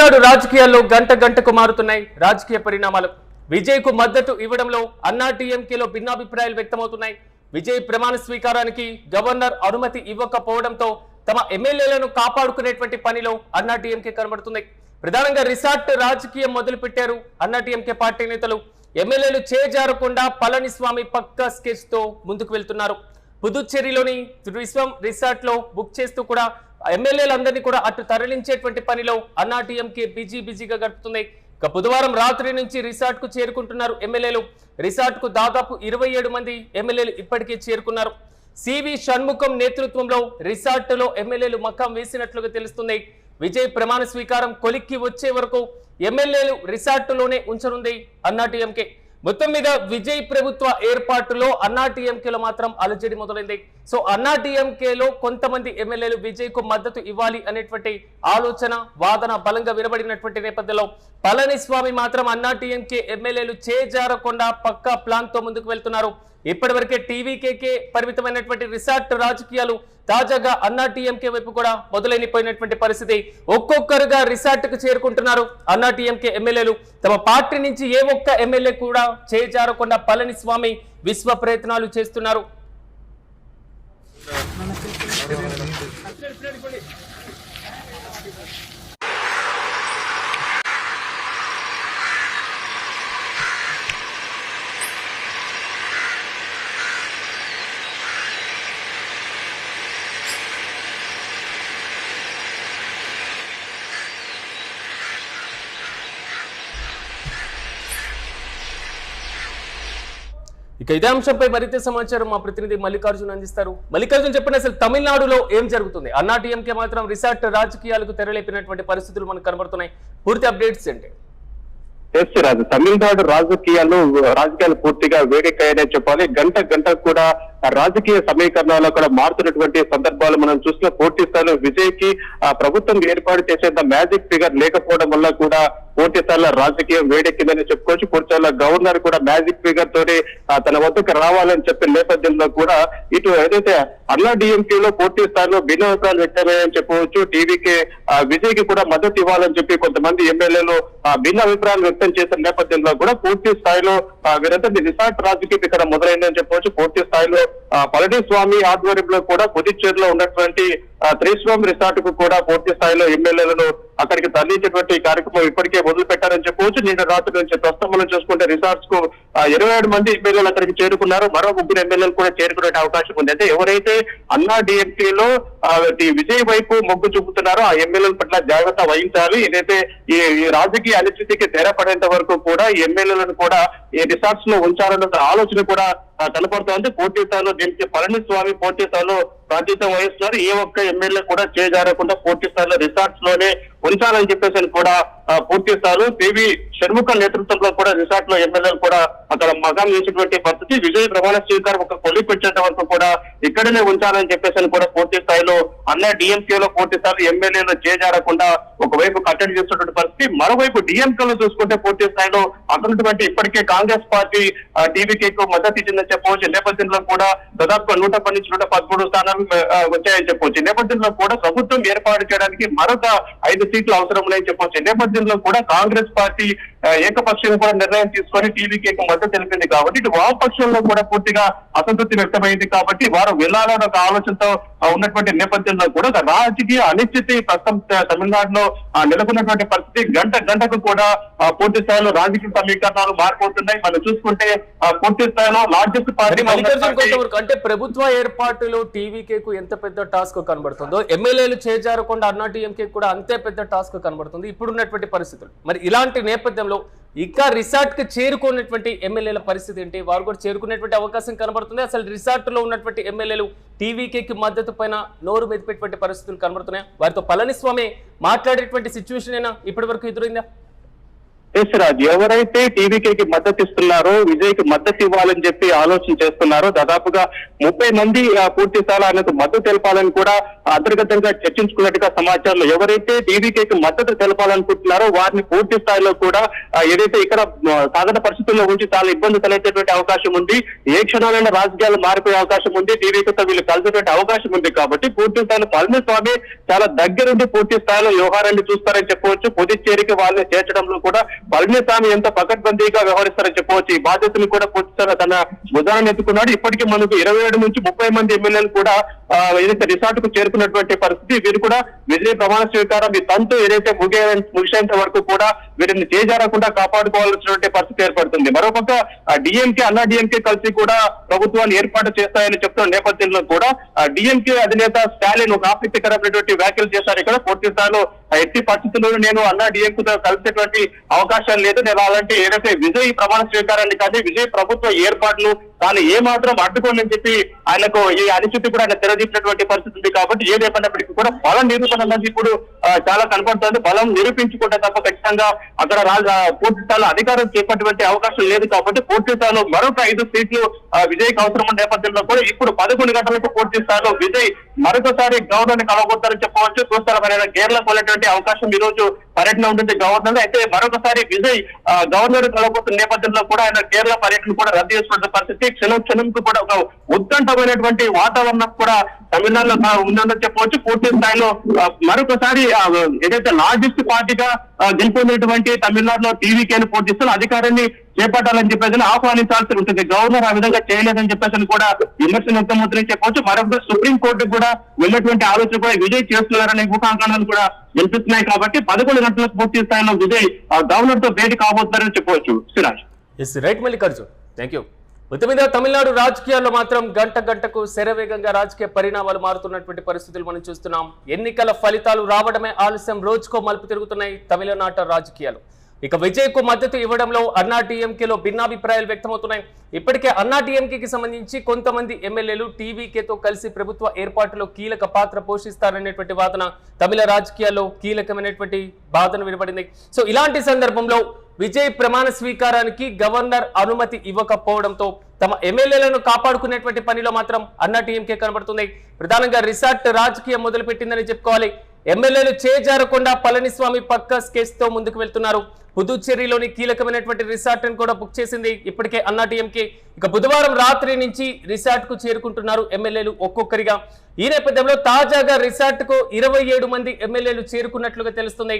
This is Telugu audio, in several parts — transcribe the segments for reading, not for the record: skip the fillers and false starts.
తమిళనాడు రాజకీయాల్లో గంట గంటకు మారుతున్నాయి రాజకీయ పరిణామాలు. విజయ్ కు మద్దతు ఇవ్వడంలో అన్నా టీఎంకేలో భిన్నాభిప్రాయాలు వ్యక్తమవుతున్నాయి. విజయ్ ప్రమాణ స్వీకారానికి గవర్నర్ అనుమతి ఇవ్వకపోవడంతో తమ ఎమ్మెల్యేలను కాపాడుకునేటువంటి పనిలో అన్నా టీఎంకే కనబడుతుంది. ప్రధానంగా రిసార్ట్ రాజకీయం మొదలు పెట్టారు అన్నా టీఎంకే పార్టీ నేతలు. ఎమ్మెల్యేలు చేజారకుండా పళనిస్వామి పక్కా స్కెచ్ తో ముందుకు వెళ్తున్నారు. పుదుచ్చేరిలోని విశ్వం రిసార్ట్ లో బుక్ చేస్తూ కూడా ఎమ్మెల్యేలందరినీ కూడా అటు తరలించేటువంటి పనిలో అన్నా టీఎంకే బిజీగా గడుపుతుంది. ఇక బుధవారం రాత్రి నుంచి రిసార్ట్ కు చేరుకుంటున్నారు ఎమ్మెల్యేలు. రిసార్ట్ కు దాదాపు 27 మంది ఎమ్మెల్యేలు ఇప్పటికే చేరుకున్నారు. సివి షణ్ముఖం నేతృత్వంలో రిసార్ట్ లో ఎమ్మెల్యేలు మకాం వేసినట్లుగా తెలుస్తుంది. విజయ్ ప్రమాణ స్వీకారం కొలిక్కి వచ్చే వరకు ఎమ్మెల్యేలు రిసార్టులోనే ఉంచనుంది అన్నా టీఎంకే. మొత్తం మీద విజయ్ ప్రభుత్వ ఏర్పాటులో అన్నా టీఎంకేలో మాత్రం అలజడి మొదలైంది. సో అన్నా టీఎంకేలో కొంతమంది ఎమ్మెల్యేలు విజయ్ కు మద్దతు ఇవ్వాలి అనేటువంటి ఆలోచన వాదన బలంగా వినబడినటువంటి నేపథ్యంలో పళనిస్వామి మాత్రం అన్నా టీఎంకే ఎమ్మెల్యేలు చేజారకుండా పక్కా ప్లాన్ తో ముందుకు వెళ్తున్నారు. ఇప్పటివరకే టీవీకేకే పరిమితమైనటువంటి రిసార్ట్ రాజకీయాలు తాజాగా అన్నా టీఎంకే వైపు కూడా మొదలైపోయినటువంటి పరిస్థితి. ఒక్కొక్కరుగా రిసార్ట్ కు చేరుకుంటున్నారు అన్నా టీఎంకే ఎమ్మెల్యేలు. తమ పార్టీ నుంచి ఏ ఒక్క ఎమ్మెల్యే కూడా చేజారకుండా పళనిస్వామి విశ్వ ప్రయత్నాలు చేస్తున్నారు. ఇక ఇదే అంశంపై మరింత సమాచారం మా ప్రతినిధి మల్లికార్జున్ అందిస్తారు. మల్లికార్జున్, చెప్పండి, అసలు తమిళనాడులో ఏం జరుగుతుంది? అన్నా టీఎంకే మాత్రం రిసార్ట్ రాజకీయాలకు తెరలేపినటువంటి పరిస్థితులు మనకు కనబడుతున్నాయి. పూర్తి అప్డేట్స్ ఏంటి? రాజు తమిళనాడు రాజకీయాలు పూర్తిగా వేడెక్కాయనే చెప్పాలి. గంట కూడా రాజకీయ సమీకరణాలు కూడా మారుతున్నటువంటి సందర్భాలు మనం చూసిన. పూర్తి స్థాయిలో విజయ్ కి ప్రభుత్వం ఏర్పాటు చేసేంత మ్యాజిక్ ఫిగర్ లేకపోవడం వల్ల కూడా పూర్తి స్థాయిలో రాజకీయం వేడెక్కిందని చెప్పుకోవచ్చు. పూర్తి స్థాయిలో గవర్నర్ కూడా మ్యాజిక్ ఫిగర్ తోటి తన వద్దకు రావాలని చెప్పిన నేపథ్యంలో కూడా ఇటు ఏదైతే అన్నా డిఎంకేలో పూర్తి స్థాయిలో భిన్నాభిప్రాయాలు వ్యక్తమయ్యాయని చెప్పవచ్చు. టీవీకి విజయ్ కి కూడా మద్దతు ఇవ్వాలని చెప్పి కొంతమంది ఎమ్మెల్యేలు భిన్న అభిప్రాయాలు వ్యక్తం చేసిన నేపథ్యంలో కూడా పూర్తి స్థాయిలో వీరందరి రిసార్ట్ రాజకీయం ఇక్కడ మొదలైందని చెప్పవచ్చు. పూర్తి స్థాయిలో పళనిస్వామి ఆధ్వర్యంలో కూడా పుదుచ్చేరిలో ఉన్నటువంటి త్రిస్వామి రిసార్ట్ కు కూడా పూర్తి స్థాయిలో ఎమ్మెల్యేలను అక్కడికి తరలించేటువంటి కార్యక్రమం ఇప్పటికే మొదలు పెట్టారని చెప్పవచ్చు. నిన్న రాత్రి నుంచి ప్రస్తుతం మనం చూసుకుంటే రిసార్ట్స్ కు 27 మంది ఎమ్మెల్యేలు అక్కడికి చేరుకున్నారు. మరో 3 ఎమ్మెల్యేలు కూడా చేరుకునే అవకాశం ఉంది. అయితే ఎవరైతే అన్నా డిఎంకేలో విజయ్ వైపు మొగ్గు చూపుతున్నారో ఆ ఎమ్మెల్యేల పట్ల జాగ్రత్త వహించాలి. ఏదైతే ఈ రాజకీయ అనిశ్చితికి తెరపడేంత వరకు కూడా ఈ ఎమ్మెల్యేలను కూడా ఈ రిసార్ట్స్ లో ఉంచాలన్న ఆలోచన కూడా కనపడుతుంది. పూర్తి స్థాయిలో దీనికి పళనిస్వామి పూర్తి స్థాయిలో ప్రాతినిధ్యం వహిస్తున్నారు. ఏ ఒక్క ఎమ్మెల్యే కూడా చేజారకుండా పూర్తి స్థాయిలో రిసార్ట్స్ లోనే ఉంచాలని చెప్పేసి కూడా పూర్తి స్థాయిలో పివి షణ్ముఖం నేతృత్వంలో కూడా రిసార్ట్ లో ఎమ్మెల్యేలు కూడా అక్కడ మకాం చేసినటువంటి పరిస్థితి. విజయ్ ప్రమాణ స్వీకారం ఒక కొలికి వచ్చేంత వరకు కూడా ఇక్కడనే ఉంచాలని చెప్పేసి కూడా పూర్తి స్థాయిలో అన్న డిఎంకేలో పూర్తి స్థాయిలో ఎమ్మెల్యేలు చేజారకుండా ఒకవైపు కట్టడి చేస్తున్నటువంటి పరిస్థితి. మరోవైపు డిఎంకేలో చూసుకుంటే పూర్తి స్థాయిలో అతనుటువంటి ఇప్పటికే కాంగ్రెస్ పార్టీ టీవీకేకు మద్దతు ఇచ్చిందని చెప్పవచ్చు. నేపథ్యంలో కూడా దాదాపుగా 110 నుంచి 113 స్థానాలు వచ్చాయని చెప్పవచ్చు. నేపథ్యంలో కూడా ప్రభుత్వం ఏర్పాటు చేయడానికి మరొక 5 సీట్లు అవసరం ఉన్నాయని చెప్పవచ్చు. నేపథ్యంలో కూడా కాంగ్రెస్ పార్టీ ఏకపక్షంగా కూడా నిర్ణయం తీసుకొని టీవీకేకు మద్దతు తెలిపింది కాబట్టి ఇటు వామపక్షంలో కూడా పూర్తిగా అసంతృప్తి వ్యక్తమైంది. కాబట్టి వారు వెళ్లాలని ఒక ఆలోచనతో ఉన్నటువంటి నేపథ్యంలో కూడా రాజకీయ అనిశ్చితి ప్రస్తుతం తమిళనాడులో నెలకొన్నటువంటి పరిస్థితి. గంటకు కూడా పూర్తి స్థాయిలో రాజకీయ సమీకరణాలు మారిపోతున్నాయి. మనం చూసుకుంటే పూర్తి స్థాయిలో లార్జెస్ట్ పార్టీ అంటే ప్రభుత్వ ఏర్పాటులో టీవీకేకు ఎంత పెద్ద టాస్క్ కనబడుతుందో ఎమ్మెల్యేలు చేజారకుండా అన్నా టీఎంకే కూడా అంతే పెద్ద టాస్క్ కనబడుతుంది ఇప్పుడున్నటువంటి పరిస్థితులు. మరి ఇలాంటి నేపథ్యంలో ఇంకా రిసార్ట్ కి చేరుకున్నటువంటి ఎమ్మెల్యేల పరిస్థితి ఏంటి? వారు కూడా చేరుకునేటువంటి అవకాశం కనబడుతుంది. అసలు రిసార్ట్ లో ఉన్నటువంటి ఎమ్మెల్యేలు టీవీకేకి మద్దతు పైన నోరు మెదిపేటువంటి పరిస్థితులు కనబడుతున్నాయి. వారితో పళనిస్వామి మాట్లాడేటువంటి సిచ్యువేషన్ అయినా ఇప్పటి వరకు ఎదురైందా? ఎస్ రాజ్, ఎవరైతే టీవీకేకి మద్దతు ఇస్తున్నారో విజయ్ కి మద్దతు ఇవ్వాలని చెప్పి ఆలోచన చేస్తున్నారో దాదాపుగా 30 మంది పూర్తి స్థాయిలో ఆయనకు మద్దతు తెలపాలని కూడా అంతర్గతంగా చర్చించుకున్నట్టుగా సమాచారంలో. ఎవరైతే టీవీకేకి మద్దతు తెలపాలనుకుంటున్నారో వారిని పూర్తి స్థాయిలో కూడా ఏదైతే ఇక్కడ సాధారణ పరిస్థితుల్లో ఉంచి చాలా ఇబ్బంది కలిగేటువంటి అవకాశం ఉంది, ఏ క్షణాలైనా రాజకీయాలు మారిపోయే అవకాశం ఉంది, టీవీతో వీళ్ళు కలిసేటువంటి అవకాశం ఉంది. కాబట్టి పూర్తి స్థాయిలో పళనిస్వామి చాలా దగ్గరుండి పూర్తి స్థాయిలో వ్యవహారాన్ని చూస్తారని చెప్పవచ్చు. పుదుచ్చేరికి వాళ్ళని చేర్చడంలో కూడా పళనిస్వామి ఎంత పకడ్బందీగా వ్యవహరిస్తారని చెప్పవచ్చు. ఈ బాధ్యతను కూడా పూర్తిగా తన భుజాన్ని ఎత్తుకున్నాడు. ఇప్పటికీ మనకు 27 నుంచి 30 మంది ఎమ్మెల్యేలు కూడా ఏదైతే రిసార్ట్ కు చేరుకున్నటువంటి పరిస్థితి. వీరు కూడా విజయ ప్రమాణ స్వీకారం ఈ తంతు ఏదైతే ముగిసేంత వరకు కూడా వీరిని చేజారకుండా కాపాడుకోవాల్సినటువంటి పరిస్థితి ఏర్పడుతుంది. మరోపక్క డిఎంకే అన్నా డిఎంకే కలిసి కూడా ప్రభుత్వాన్ని ఏర్పాటు చేస్తాయని చెప్తున్న నేపథ్యంలో కూడా డిఎంకే అధినేత స్టాలిన్ ఒక ఆసక్తికరమైనటువంటి వ్యాఖ్యలు చేశారు. ఇక్కడ పూర్తి స్థాయిలో ఎట్టి పరిస్థితుల్లోనూ నేను అన్నా డిఎంకేతో కలిసేటువంటి అవకాశాలు లేదు, నేను అలాంటి ఏదైతే విజయ్ ప్రమాణ స్వీకారాన్ని కానీ విజయ్ ప్రభుత్వ ఏర్పాట్లు తాను ఏమాత్రం అడ్డుకోనని చెప్పి ఆయనకు ఈ అనిశ్చితి కూడా ఆయన తెరదీపినటువంటి పరిస్థితి ఉంది. కాబట్టి ఏదేమైనప్పటికీ కూడా బలం నిరూపణ అనేది ఇప్పుడు చాలా కనపడుతుంది. బలం నిరూపించుకుంటే తప్ప ఖచ్చితంగా అక్కడ పూర్తి స్థాయిలో అధికారం చేపట్టే అవకాశం లేదు. కాబట్టి పూర్తి స్థాయిలో మరొక 5 సీట్లు విజయ్కి అవసరం ఉన్న నేపథ్యంలో కూడా ఇప్పుడు 11 గంటలకు పూర్తి స్థాయిలో విజయ్ మరొకసారి గవర్నర్ ని కలవబోతారని చెప్పవచ్చు. చూస్తారమైన కేరళకు వెళ్ళేటువంటి అవకాశం ఈ రోజు పర్యటన ఉంటుంది గవర్నర్. అయితే మరొకసారి విజయ్ గవర్నర్ కలవబోతున్న నేపథ్యంలో కూడా ఆయన కేరళ పర్యటన కూడా రద్దు చేసుకున్న పరిస్థితి. క్షణంకు కూడా ఒక ఉత్కంఠమైనటువంటి వాతావరణం కూడా తమిళనాడులో ఉందని చెప్పవచ్చు. పూర్తి స్థాయిలో మరొకసారి ఏదైతే లార్జెస్ట్ పార్టీగా గెలుపొందినటువంటి తమిళనాడులో టీవీకేని పోటీస్తున్న అధికారాన్ని చేపట్టాలని చెప్పేసి ఆహ్వానించాల్సి ఉంటుంది. గవర్నర్ ఆ విధంగా చేయలేదని చెప్పేసి కూడా విమర్శలు వ్యక్తమవుతుందని చెప్పవచ్చు. మరొక సుప్రీం కోర్టు కూడా వెళ్ళినటువంటి ఆలోచన కూడా విజయ్ చేస్తున్నారనే ఊహాకాంక్షలు కూడా వినిపిస్తున్నాయి. కాబట్టి 11 గంటలకు పూర్తి స్థాయిలో విజయ్ గవర్నర్ తో భేటీ కాబోతున్నారని చెప్పవచ్చు. Siraj. Right Mallikarjun, thank you. మొత్తం మీద తమిళనాడు రాజకీయాల్లో మాత్రం గంటకు శరవేగంగా రాజకీయ పరిణామాలు మారుతున్నటువంటి పరిస్థితులు మనం చూస్తున్నాం. ఎన్నికల ఫలితాలు రావడమే ఆలస్యం, రోజుకో మలుపు తిరుగుతున్నాయి తమిళనాట రాజకీయాలు. ఇక విజయ్ కు మద్దతు ఇవ్వడంలో అన్నా డిఎంకేలో భిన్నాభిప్రాయాలు వ్యక్తమవుతున్నాయి. ఇప్పటికే అన్నా డిఎంకేకి సంబంధించి కొంతమంది ఎమ్మెల్యేలు టీవీకేతో కలిసి ప్రభుత్వ ఏర్పాటులో కీలక పాత్ర పోషిస్తారనేటువంటి వాదన తమిళ రాజకీయాల్లో కీలకమైనటువంటి వాదన వినబడింది. సో ఇలాంటి సందర్భంలో విజయ్ ప్రమాణ స్వీకారానికి గవర్నర్ అనుమతి ఇవ్వకపోవడంతో తమ ఎమ్మెల్యేలను కాపాడుకునేటువంటి పనిలో మాత్రం అన్నా టీఎంకే కనబడుతుంది. ప్రధానంగా రిసార్ట్ రాజకీయం మొదలుపెట్టిందని చెప్పుకోవాలి. ఎమ్మెల్యేలు చేజారకుండా పళనిస్వామి పక్క స్కెచ్ తో ముందుకు వెళ్తున్నారు. పుదుచ్చేరిలోని కీలకమైనటువంటి రిసార్ట్ ను కూడా బుక్ చేసింది ఇప్పటికే అన్నా టీఎంకే. ఇక బుధవారం రాత్రి నుంచి రిసార్ట్ కు చేరుకుంటున్నారు ఎమ్మెల్యేలు ఒక్కొక్కరిగా. ఈ నేపథ్యంలో తాజాగా రిసార్ట్ కు 27 మంది ఎమ్మెల్యేలు చేరుకున్నట్లుగా తెలుస్తుంది.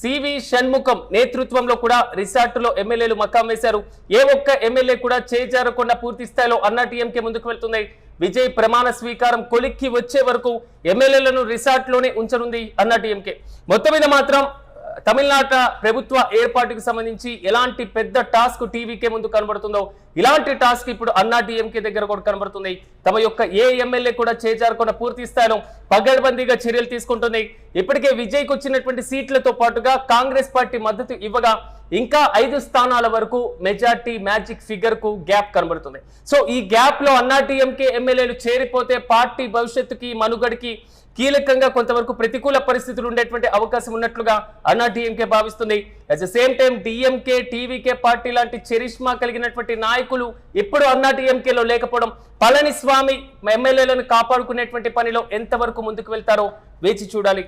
సివి షణ్ముఖం నేతృత్వంలో కూడా రిసార్టులో ఎమ్మెల్యేలు మకాం వేశారు. ఏ ఒక్క ఎమ్మెల్యే కూడా చేజారకుండా పూర్తి స్థాయిలో అన్నా టీఎంకే ముందుకు వెళ్తుంది. విజయ్ ప్రమాణ స్వీకారం కొలిక్కి వచ్చే వరకు ఎమ్మెల్యేలను రిసార్ట్ లోనే ఉంచనుంది అన్నా టీఎంకే. మొత్తం మీద మాత్రం తమిళనాట ప్రభుత్వ ఏర్పాటుకు సంబంధించి ఎలాంటి పెద్ద టాస్క్ టీవీకే ముందు కనబడుతుందో ఇలాంటి టాస్క్ ఇప్పుడు అన్నా డిఎంకే దగ్గర కూడా కనబడుతుంది. తమ యొక్క ఏ ఎమ్మెల్యే కూడా చేజారకుండా పూర్తి స్థాయిలో పగడ్బందీగా చర్యలు తీసుకుంటుంది. ఇప్పటికే విజయ్కి వచ్చినటువంటి సీట్లతో పాటుగా కాంగ్రెస్ పార్టీ మద్దతు ఇవ్వగా ఇంకా 5 స్థానాల వరకు మెజార్టీ మ్యాజిక్ ఫిగర్ కు గ్యాప్ కనబడుతుంది. సో ఈ గ్యాప్ లో అన్నా టీఎంకే ఎమ్మెల్యేలు చేరిపోతే పార్టీ భవిష్యత్తుకి మనుగడికి కీలకంగా కొంతవరకు ప్రతికూల పరిస్థితులు ఉండేటువంటి అవకాశం ఉన్నట్లుగా అన్నా టీఎంకే భావిస్తుంది. At the same time DMK TVK party లాంటి చరిష్మా కలిగినటువంటి నాయకులు ఇప్పుడు అన్నా టీఎంకేలో లేకపోవడం పళనిస్వామి ఎమ్మెల్యేలను కాపాడుకునేటువంటి పనిలో ఎంతవరకు ముందుకు వెళ్తారో వేచి చూడాలి.